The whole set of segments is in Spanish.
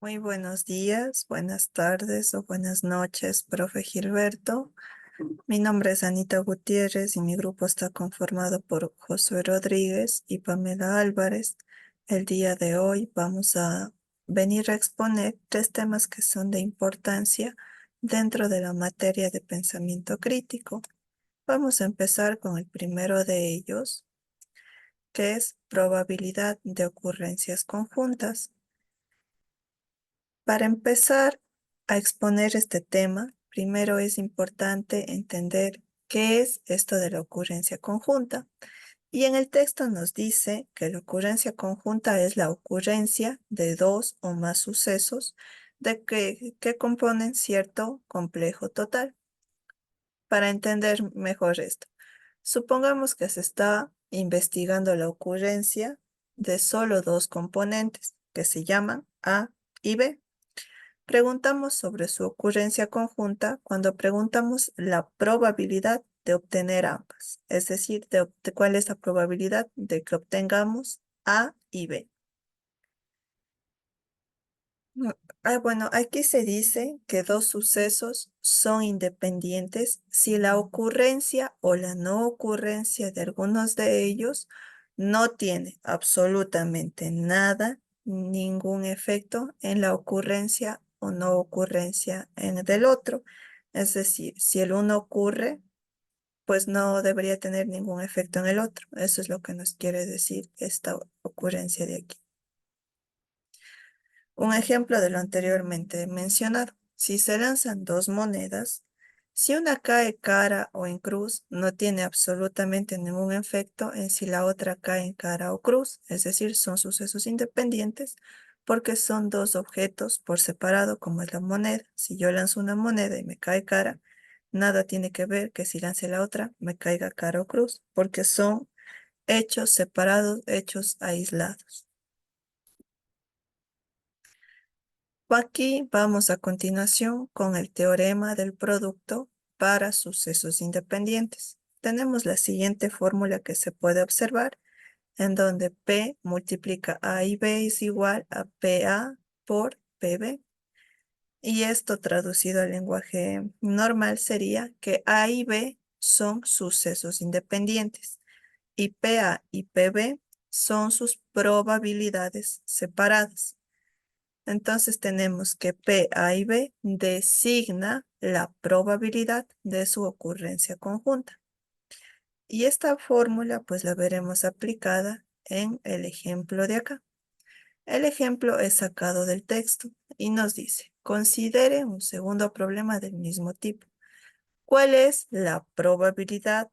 Muy buenos días, buenas tardes o buenas noches, profe Gilberto. Mi nombre es Anita Gutiérrez y mi grupo está conformado por Josué Rodríguez y Pamela Álvarez. El día de hoy vamos a venir a exponer tres temas que son de importancia dentro de la materia de pensamiento crítico. Vamos a empezar con el primero de ellos, que es probabilidad de ocurrencias conjuntas. Para empezar a exponer este tema, primero es importante entender qué es esto de la ocurrencia conjunta. Y en el texto nos dice que la ocurrencia conjunta es la ocurrencia de dos o más sucesos que componen cierto complejo total. Para entender mejor esto, supongamos que se está investigando la ocurrencia de solo dos componentes que se llaman A y B. Preguntamos sobre su ocurrencia conjunta cuando preguntamos la probabilidad de obtener ambas, es decir, de cuál es la probabilidad de que obtengamos A y B. Bueno, aquí se dice que dos sucesos son independientes si la ocurrencia o la no ocurrencia de algunos de ellos no tiene absolutamente nada, ningún efecto en la ocurrencia o no ocurrencia del otro. Es decir, si el uno ocurre, pues no debería tener ningún efecto en el otro. Eso es lo que nos quiere decir esta ocurrencia de aquí. Un ejemplo de lo anteriormente mencionado. Si se lanzan dos monedas, si una cae cara o en cruz, no tiene absolutamente ningún efecto en si la otra cae en cara o cruz, es decir, son sucesos independientes porque son dos objetos por separado como es la moneda. Si yo lanzo una moneda y me cae cara, nada tiene que ver que si lance la otra me caiga cara o cruz, porque son hechos separados, hechos aislados. Aquí vamos a continuación con el teorema del producto para sucesos independientes. Tenemos la siguiente fórmula que se puede observar, en donde P multiplica A y B es igual a PA por PB. Y esto traducido al lenguaje normal sería que A y B son sucesos independientes y PA y PB son sus probabilidades separadas. Entonces tenemos que P, A y B designa la probabilidad de su ocurrencia conjunta. Y esta fórmula pues la veremos aplicada en el ejemplo de acá. El ejemplo es sacado del texto y nos dice, considere un segundo problema del mismo tipo. ¿Cuál es la probabilidad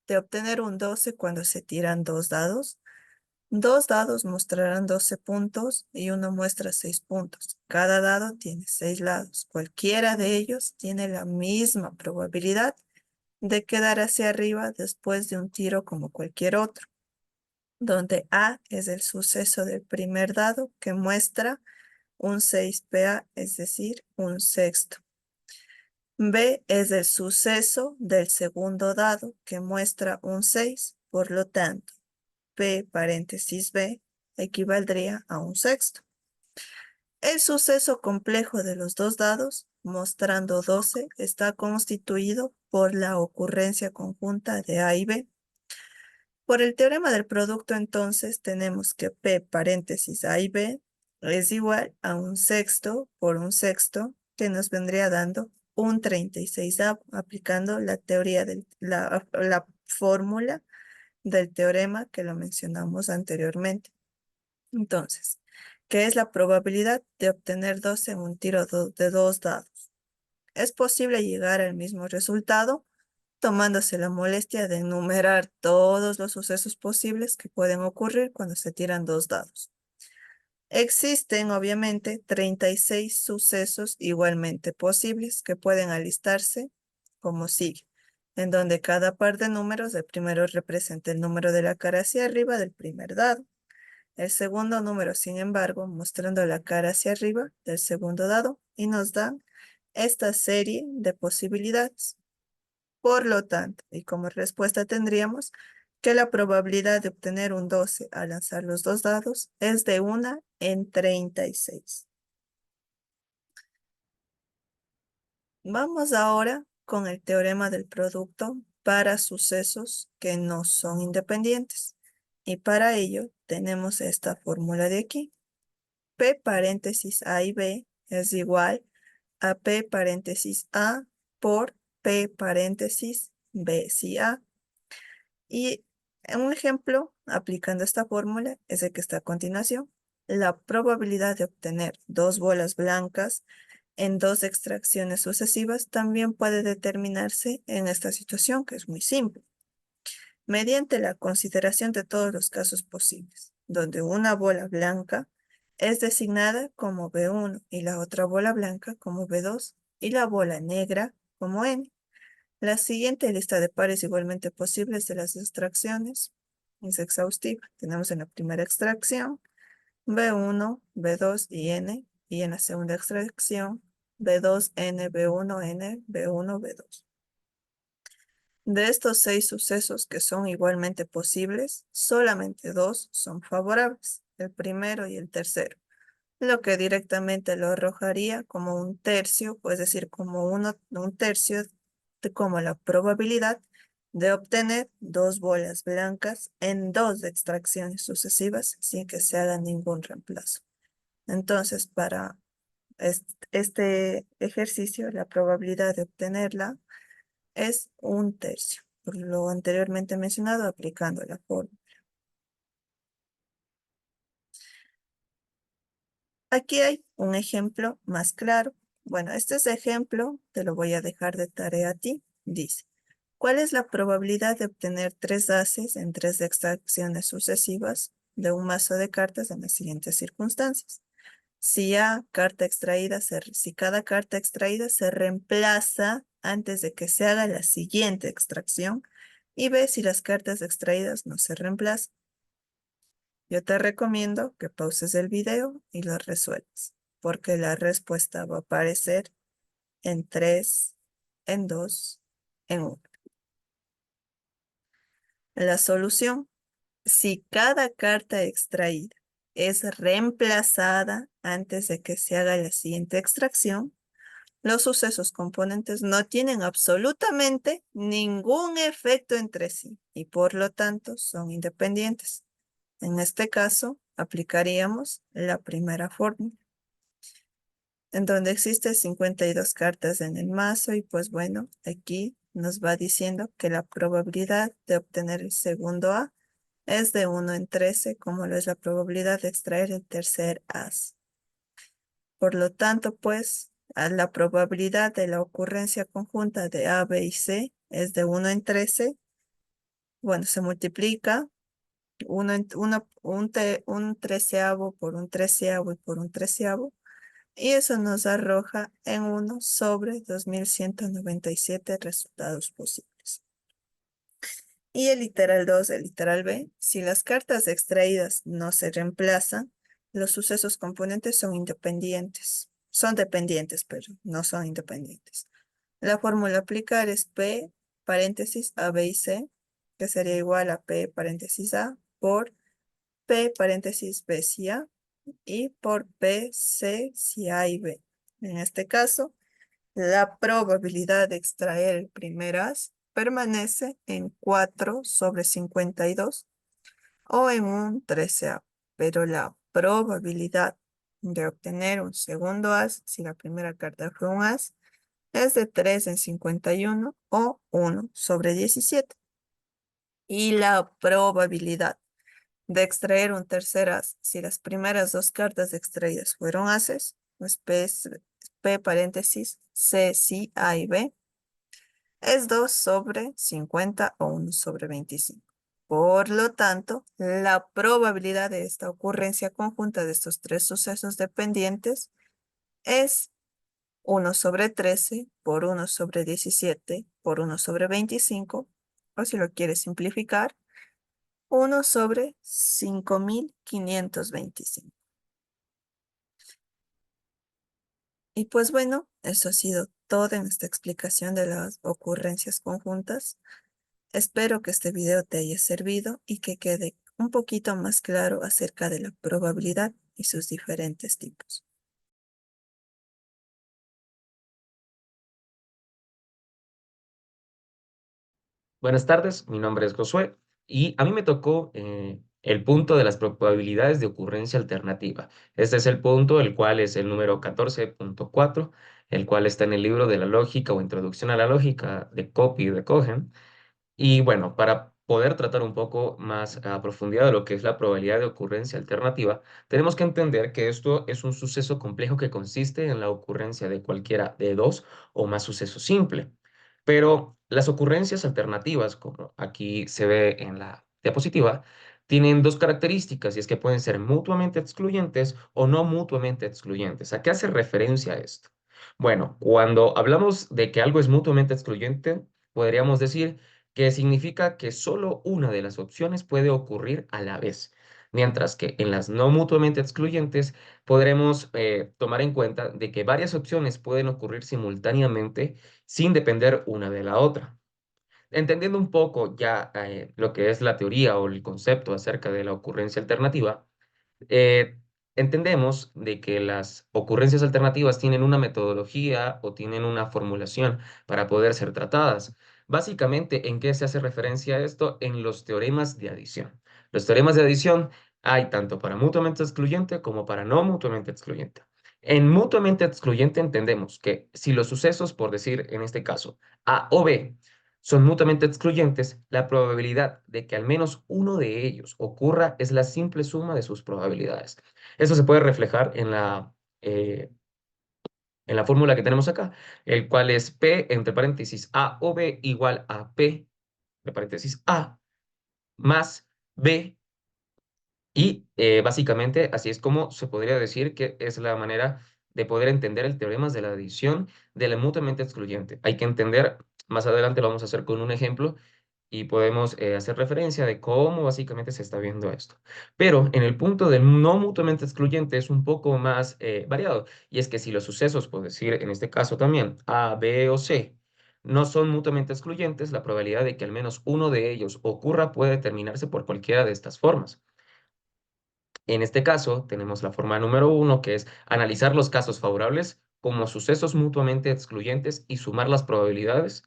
de obtener un 12 cuando se tiran dos dados? Dos dados mostrarán 12 puntos y uno muestra 6 puntos. Cada dado tiene 6 lados. Cualquiera de ellos tiene la misma probabilidad de quedar hacia arriba después de un tiro como cualquier otro, donde A es el suceso del primer dado que muestra un 6PA, es decir, un sexto. B es el suceso del segundo dado que muestra un 6, por lo tanto, P paréntesis B equivaldría a un sexto. El suceso complejo de los dos dados, mostrando 12, está constituido por la ocurrencia conjunta de A y B. Por el teorema del producto, entonces, tenemos que P paréntesis A y B es igual a un sexto por un sexto, que nos vendría dando un 36, aplicando la teoría de la fórmula del teorema que lo mencionamos anteriormente. Entonces, ¿qué es la probabilidad de obtener 12 en un tiro de dos dados? Es posible llegar al mismo resultado tomándose la molestia de enumerar todos los sucesos posibles que pueden ocurrir cuando se tiran dos dados. Existen, obviamente, 36 sucesos igualmente posibles que pueden alistarse como sigue, en donde cada par de números, el primero representa el número de la cara hacia arriba del primer dado. El segundo número, sin embargo, mostrando la cara hacia arriba del segundo dado y nos dan esta serie de posibilidades. Por lo tanto, y como respuesta tendríamos que la probabilidad de obtener un 12 al lanzar los dos dados es de 1 en 36. Vamos ahora con el teorema del producto para sucesos que no son independientes. Y para ello tenemos esta fórmula de aquí. P paréntesis A y B es igual a P paréntesis A por P paréntesis B si A. Y un ejemplo aplicando esta fórmula es el que está a continuación. La probabilidad de obtener dos bolas blancas en dos extracciones sucesivas también puede determinarse en esta situación, que es muy simple, mediante la consideración de todos los casos posibles, donde una bola blanca es designada como B1 y la otra bola blanca como B2 y la bola negra como N. La siguiente lista de pares igualmente posibles de las extracciones es exhaustiva. Tenemos en la primera extracción B1, B2 y N, y en la segunda extracción B2, N, B1, N, B1, B2. De estos 6 sucesos que son igualmente posibles, solamente 2 son favorables, el primero y el tercero, lo que directamente lo arrojaría como un tercio, es decir, como un tercio de como la probabilidad de obtener dos bolas blancas en dos extracciones sucesivas sin que se haga ningún reemplazo. Entonces, para este ejercicio, la probabilidad de obtenerla es un tercio, por lo anteriormente mencionado, aplicando la fórmula. Aquí hay un ejemplo más claro. Bueno, este es ejemplo, te lo voy a dejar de tarea a ti. Dice, ¿cuál es la probabilidad de obtener tres ases en tres extracciones sucesivas de un mazo de cartas en las siguientes circunstancias? Si si cada carta extraída se reemplaza antes de que se haga la siguiente extracción, y B, si las cartas extraídas no se reemplazan. Yo te recomiendo que pauses el video y lo resuelvas, porque la respuesta va a aparecer en 3, en 2, en 1. La solución: si cada carta extraída es reemplazada antes de que se haga la siguiente extracción, los sucesos componentes no tienen absolutamente ningún efecto entre sí y por lo tanto son independientes. En este caso, aplicaríamos la primera fórmula, en donde existen 52 cartas en el mazo y pues bueno, aquí nos va diciendo que la probabilidad de obtener el segundo A es de 1 en 13, como lo es la probabilidad de extraer el tercer as. Por lo tanto, pues, la probabilidad de la ocurrencia conjunta de A, B y C es de 1 en 13. Bueno, se multiplica un treceavo por un treceavo y por un treceavo. Y eso nos arroja en 1 sobre 2197 resultados posibles. Y el literal 2, el literal B, si las cartas extraídas no se reemplazan, los sucesos componentes son independientes. Son dependientes, pero no son independientes. La fórmula a aplicar es P paréntesis A, B y C, que sería igual a P paréntesis A por P paréntesis B si A y por P, C si A y B. En este caso, la probabilidad de extraer el primer as permanece en 4 sobre 52 o en un treceavo, pero la probabilidad de obtener un segundo as, si la primera carta fue un as, es de 3 en 51 o 1 sobre 17. Y la probabilidad de extraer un tercer as, si las primeras dos cartas extraídas fueron ases, pues P paréntesis C, si A y B, es 2 sobre 50 o 1 sobre 25. Por lo tanto, la probabilidad de esta ocurrencia conjunta de estos tres sucesos dependientes es 1 sobre 13 por 1 sobre 17 por 1 sobre 25, o si lo quieres simplificar, 1 sobre 5525. Y pues bueno, eso ha sido todo en esta explicación de las ocurrencias conjuntas. Espero que este video te haya servido y que quede un poquito más claro acerca de la probabilidad y sus diferentes tipos. Buenas tardes, mi nombre es Josué y a mí me tocó el punto de las probabilidades de ocurrencia alternativa. Este es el punto, el cual es el número 14.4, el cual está en el libro de la lógica o introducción a la lógica de Copy y de Cohen. Y bueno, para poder tratar un poco más a profundidad de lo que es la probabilidad de ocurrencia alternativa, tenemos que entender que esto es un suceso complejo que consiste en la ocurrencia de cualquiera de dos o más sucesos simples. Pero las ocurrencias alternativas, como aquí se ve en la diapositiva, tienen dos características y es que pueden ser mutuamente excluyentes o no mutuamente excluyentes. ¿A qué hace referencia esto? Bueno, cuando hablamos de que algo es mutuamente excluyente, podríamos decir que significa que solo una de las opciones puede ocurrir a la vez, mientras que en las no mutuamente excluyentes podremos tomar en cuenta de que varias opciones pueden ocurrir simultáneamente sin depender una de la otra. Entendiendo un poco ya lo que es la teoría o el concepto acerca de la ocurrencia alternativa, eh, entendemos de que las ocurrencias alternativas tienen una metodología o tienen una formulación para poder ser tratadas. Básicamente, ¿en qué se hace referencia a esto? En los teoremas de adición. Los teoremas de adición hay tanto para mutuamente excluyente como para no mutuamente excluyente. En mutuamente excluyente entendemos que si los sucesos, por decir en este caso, A o B, son mutuamente excluyentes, la probabilidad de que al menos uno de ellos ocurra es la simple suma de sus probabilidades. Eso se puede reflejar en la fórmula que tenemos acá, el cual es P entre paréntesis A o B igual a P entre paréntesis A más B y básicamente así es como se podría decir que es la manera de poder entender el teorema de la adición de la mutuamente excluyente. Hay que entender, más adelante lo vamos a hacer con un ejemplo y podemos hacer referencia de cómo básicamente se está viendo esto. Pero en el punto del no mutuamente excluyente es un poco más variado y es que si los sucesos, por decir en este caso también A, B o C, no son mutuamente excluyentes, la probabilidad de que al menos uno de ellos ocurra puede determinarse por cualquiera de estas formas. En este caso, tenemos la forma número uno, que es analizar los casos favorables como sucesos mutuamente excluyentes y sumar las probabilidades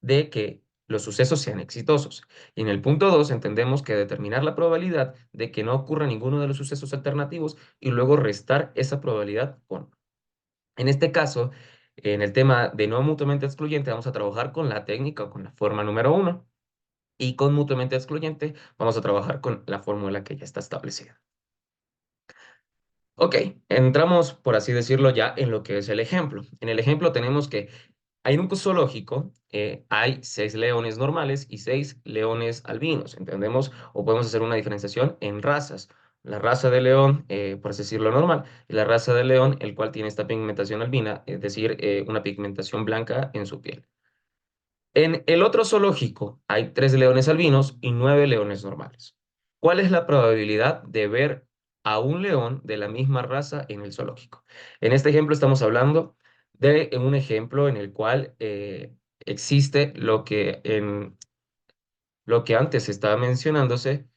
de que los sucesos sean exitosos. Y en el punto 2 entendemos que determinar la probabilidad de que no ocurra ninguno de los sucesos alternativos y luego restar esa probabilidad con. En este caso, en el tema de no mutuamente excluyente, vamos a trabajar con la técnica o con la forma número uno. Y con mutuamente excluyente, vamos a trabajar con la fórmula que ya está establecida. Ok, entramos, por así decirlo, ya en lo que es el ejemplo. En el ejemplo tenemos que hay en un zoológico, hay 6 leones normales y 6 leones albinos, ¿entendemos? O podemos hacer una diferenciación en razas. La raza de león, por así decirlo, normal, y la raza de león, el cual tiene esta pigmentación albina, es decir, una pigmentación blanca en su piel. En el otro zoológico hay 3 leones albinos y 9 leones normales. ¿Cuál es la probabilidad de ver a un león de la misma raza en el zoológico? En este ejemplo estamos hablando de un ejemplo en el cual existe lo que antes estaba mencionándose,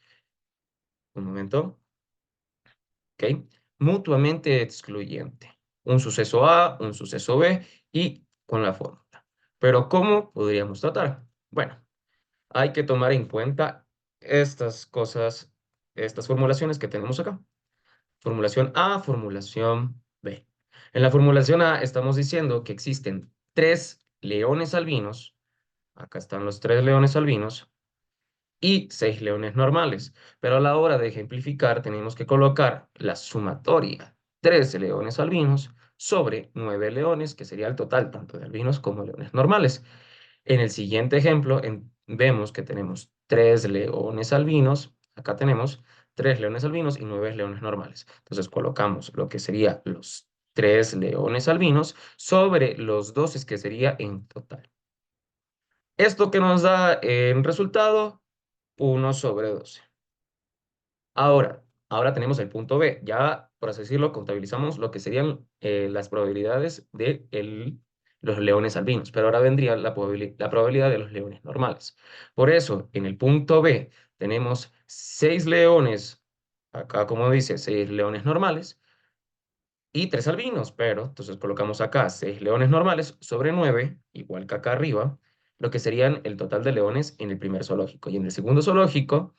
un momento, ¿ok? Mutuamente excluyente. Un suceso A, un suceso B y con la fórmula. Pero ¿cómo podríamos tratar? Bueno. Hay que tomar en cuenta estas cosas, estas formulaciones que tenemos acá. Formulación A, formulación B. En la formulación A estamos diciendo que existen 3 leones albinos, acá están los 3 leones albinos, y 6 leones normales. Pero a la hora de ejemplificar tenemos que colocar la sumatoria 3 leones albinos sobre 9 leones, que sería el total tanto de albinos como leones normales. En el siguiente ejemplo vemos que tenemos 3 leones albinos, acá tenemos 3 leones albinos y 9 leones normales. Entonces colocamos lo que sería los 3 leones albinos sobre los 12 que sería en total. Esto que nos da en resultado 1/12. Ahora tenemos el punto B. Ya, por así decirlo, contabilizamos lo que serían las probabilidades de los leones albinos, pero ahora vendría la probabilidad de los leones normales. Por eso, en el punto B tenemos 6 leones, acá como dice, 6 leones normales y 3 albinos, pero entonces colocamos acá 6 leones normales sobre 9, igual que acá arriba. lo que serían el total de leones en el primer zoológico. Y en el segundo zoológico,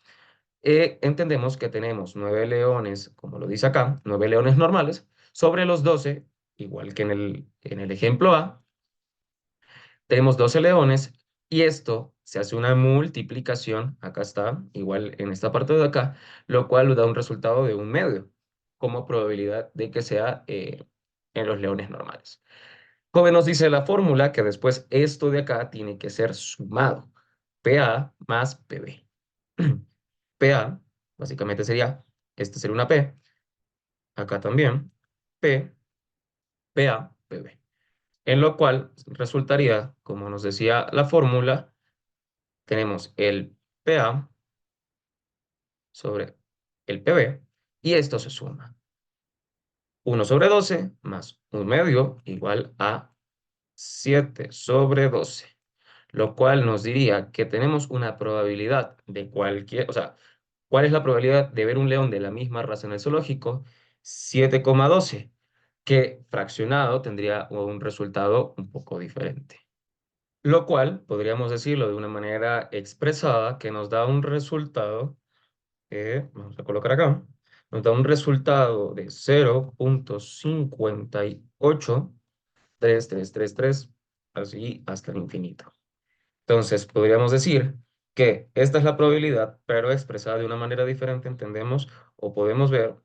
entendemos que tenemos 9 leones, como lo dice acá, 9 leones normales, sobre los 12, igual que en el ejemplo A, tenemos 12 leones y esto se hace una multiplicación, acá está, igual en esta parte de acá, lo cual da un resultado de un medio como probabilidad de que sea en los leones normales. Como nos dice la fórmula, que después esto de acá tiene que ser sumado, PA más PB. PA, básicamente sería, este sería una P, acá también, P, PA, PB. En lo cual resultaría, como nos decía la fórmula, tenemos el PA sobre el PB y esto se suma. 1/12 más un medio igual a 7/12, lo cual nos diría que tenemos una probabilidad de cualquier, o sea, ¿cuál es la probabilidad de ver un león de la misma raza en el zoológico? 7,12, que fraccionado tendría un resultado un poco diferente. Lo cual podríamos decirlo de una manera expresada que nos da un resultado, vamos a colocar acá, nos da un resultado de 0,583333, así hasta el infinito. Entonces, podríamos decir que esta es la probabilidad, pero expresada de una manera diferente, entendemos o podemos ver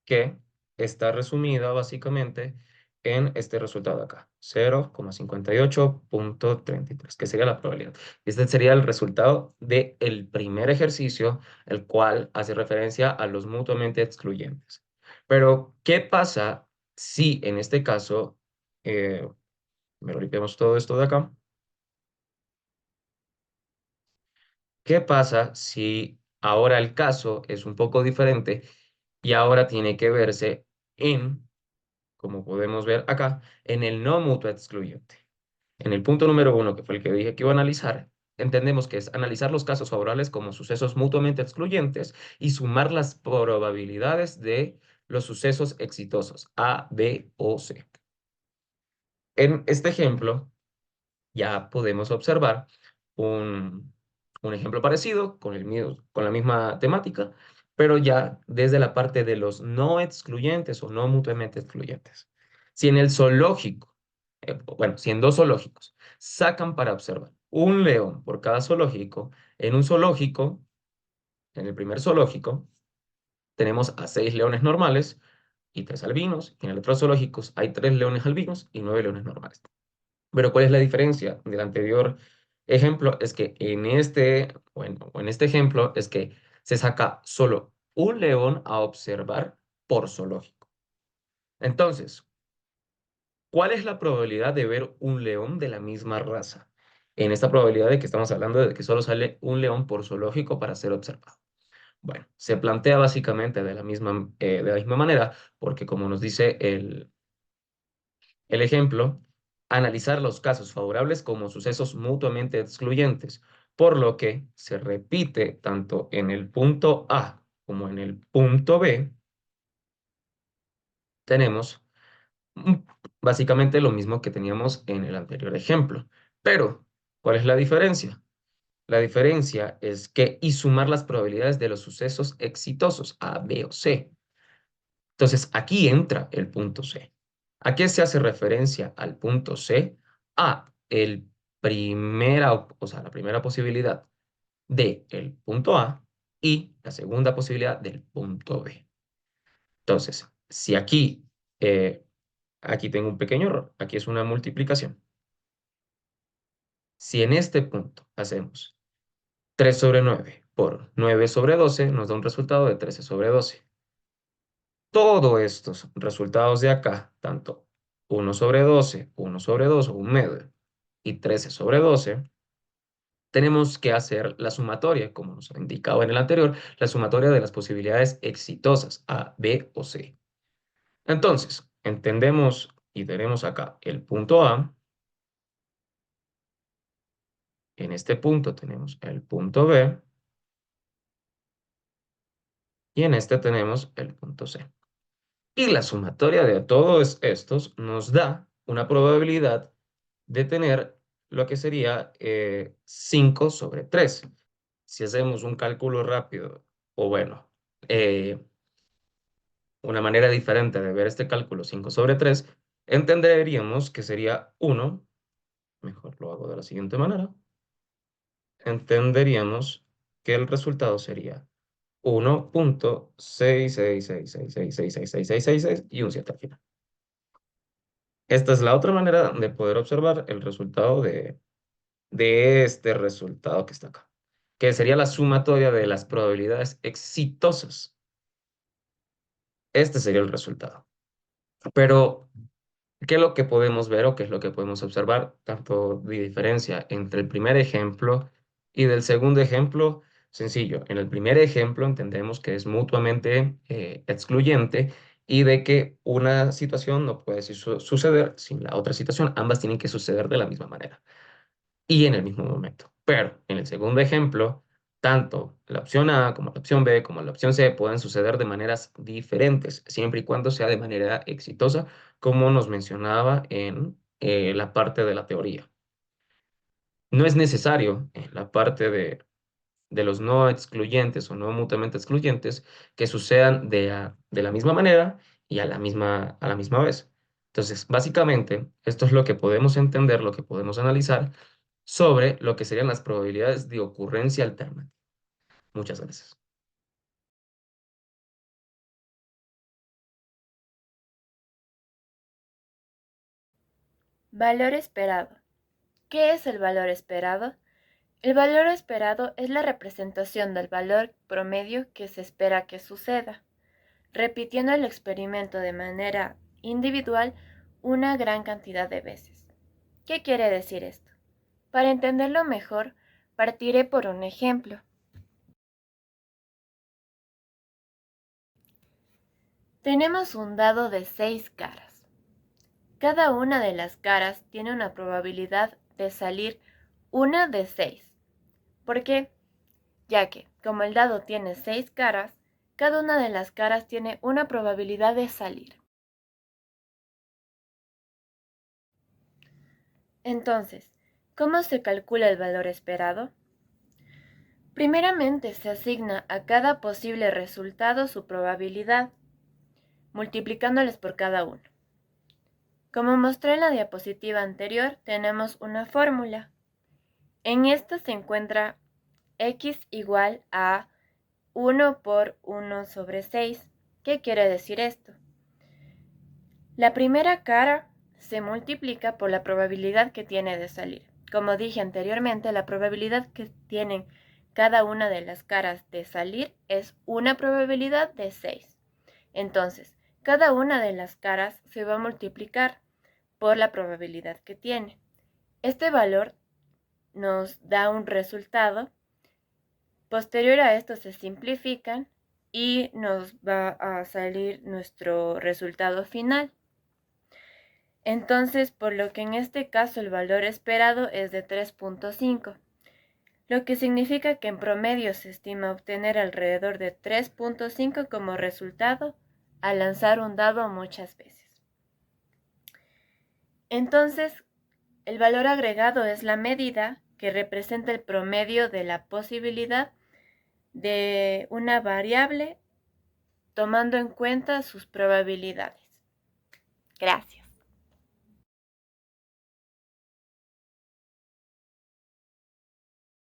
que está resumida básicamente en este resultado de acá, 0,5833, que sería la probabilidad. Este sería el resultado del primer ejercicio, el cual hace referencia a los mutuamente excluyentes. Pero, ¿qué pasa si en este caso, me lo limpiamos todo esto de acá? ¿Qué pasa si ahora el caso es un poco diferente y ahora tiene que verse en, como podemos ver acá, en el no mutuo excluyente? En el punto número 1, que fue el que dije que iba a analizar, entendemos que es analizar los casos favorables como sucesos mutuamente excluyentes y sumar las probabilidades de los sucesos exitosos A, B o C. En este ejemplo, ya podemos observar un, un ejemplo parecido con la misma temática, pero ya desde la parte de los no excluyentes o no mutuamente excluyentes. Si en el zoológico, bueno, si en dos zoológicos sacan para observar un león por cada zoológico, en un zoológico, en el primer zoológico, tenemos a 6 leones normales y 3 albinos, y en el otro zoológico hay 3 leones albinos y 9 leones normales. Pero ¿cuál es la diferencia del anterior ejemplo? Es que en este, bueno, o en este ejemplo es que se saca solo un león a observar por zoológico. Entonces, ¿cuál es la probabilidad de ver un león de la misma raza? En esta probabilidad de que estamos hablando de que solo sale un león por zoológico para ser observado. Bueno, se plantea básicamente de la misma manera, porque como nos dice el ejemplo, analizar los casos favorables como sucesos mutuamente excluyentes, por lo que se repite tanto en el punto A como en el punto B, tenemos mm, básicamente lo mismo que teníamos en el anterior ejemplo. Pero, ¿cuál es la diferencia? La diferencia es que y sumar las probabilidades de los sucesos exitosos A, B o C. Entonces, aquí entra el punto C. ¿A qué se hace referencia al punto C? A la primera posibilidad del punto A y la segunda posibilidad del punto B. Entonces, si aquí tengo un pequeño error, aquí es una multiplicación. Si en este punto hacemos 3/9 por 9/12, nos da un resultado de 13/12. Todos estos resultados de acá, tanto 1/12, 1/2 o un medio y 13/12, tenemos que hacer la sumatoria, como nos ha indicado en el anterior, la sumatoria de las posibilidades exitosas A, B o C. Entonces, entendemos y tenemos acá el punto A, en este punto tenemos el punto B y en este tenemos el punto C. Y la sumatoria de todos estos nos da una probabilidad de tener lo que sería 5 sobre 3. Si hacemos un cálculo rápido, o bueno, una manera diferente de ver este cálculo 5 sobre 3, entenderíamos que sería 1, mejor lo hago de la siguiente manera, entenderíamos que el resultado sería 1.666666666 y un 7 al final. Esta es la otra manera de poder observar el resultado de este resultado que está acá, que sería la sumatoria de las probabilidades exitosas. Este sería el resultado. Pero, ¿qué es lo que podemos ver o qué es lo que podemos observar? Tanto de diferencia entre el primer ejemplo y del segundo ejemplo, sencillo. En el primer ejemplo entendemos que es mutuamente excluyente y de que una situación no puede suceder sin la otra situación. Ambas tienen que suceder de la misma manera y en el mismo momento. Pero en el segundo ejemplo, tanto la opción A como la opción B como la opción C pueden suceder de maneras diferentes, siempre y cuando sea de manera exitosa, como nos mencionaba en la parte de la teoría. No es necesario en la parte de los no excluyentes o no mutuamente excluyentes que sucedan de la misma manera y a la misma vez. Entonces, básicamente, esto es lo que podemos entender, lo que podemos analizar sobre lo que serían las probabilidades de ocurrencia alternativa. Muchas gracias. Valor esperado. ¿Qué es el valor esperado? El valor esperado es la representación del valor promedio que se espera que suceda, repitiendo el experimento de manera individual una gran cantidad de veces. ¿Qué quiere decir esto? Para entenderlo mejor, partiré por un ejemplo. Tenemos un dado de 6 caras. Cada una de las caras tiene una probabilidad de salir una de 6. ¿Por qué? Ya que, como el dado tiene 6 caras, cada una de las caras tiene una probabilidad de salir. Entonces, ¿cómo se calcula el valor esperado? Primeramente se asigna a cada posible resultado su probabilidad, multiplicándoles por cada uno. Como mostré en la diapositiva anterior, tenemos una fórmula. En esta se encuentra x igual a 1 por 1 sobre 6. ¿Qué quiere decir esto? La primera cara se multiplica por la probabilidad que tiene de salir. Como dije anteriormente, la probabilidad que tienen cada una de las caras de salir es una probabilidad de 6. Entonces, cada una de las caras se va a multiplicar por la probabilidad que tiene. Este valor nos da un resultado. Posterior a esto se simplifican y nos va a salir nuestro resultado final. Entonces, por lo que en este caso el valor esperado es de 3.5, lo que significa que en promedio se estima obtener alrededor de 3.5 como resultado al lanzar un dado muchas veces. Entonces, el valor agregado es la medida que representa el promedio de la posibilidad de una variable tomando en cuenta sus probabilidades. Gracias.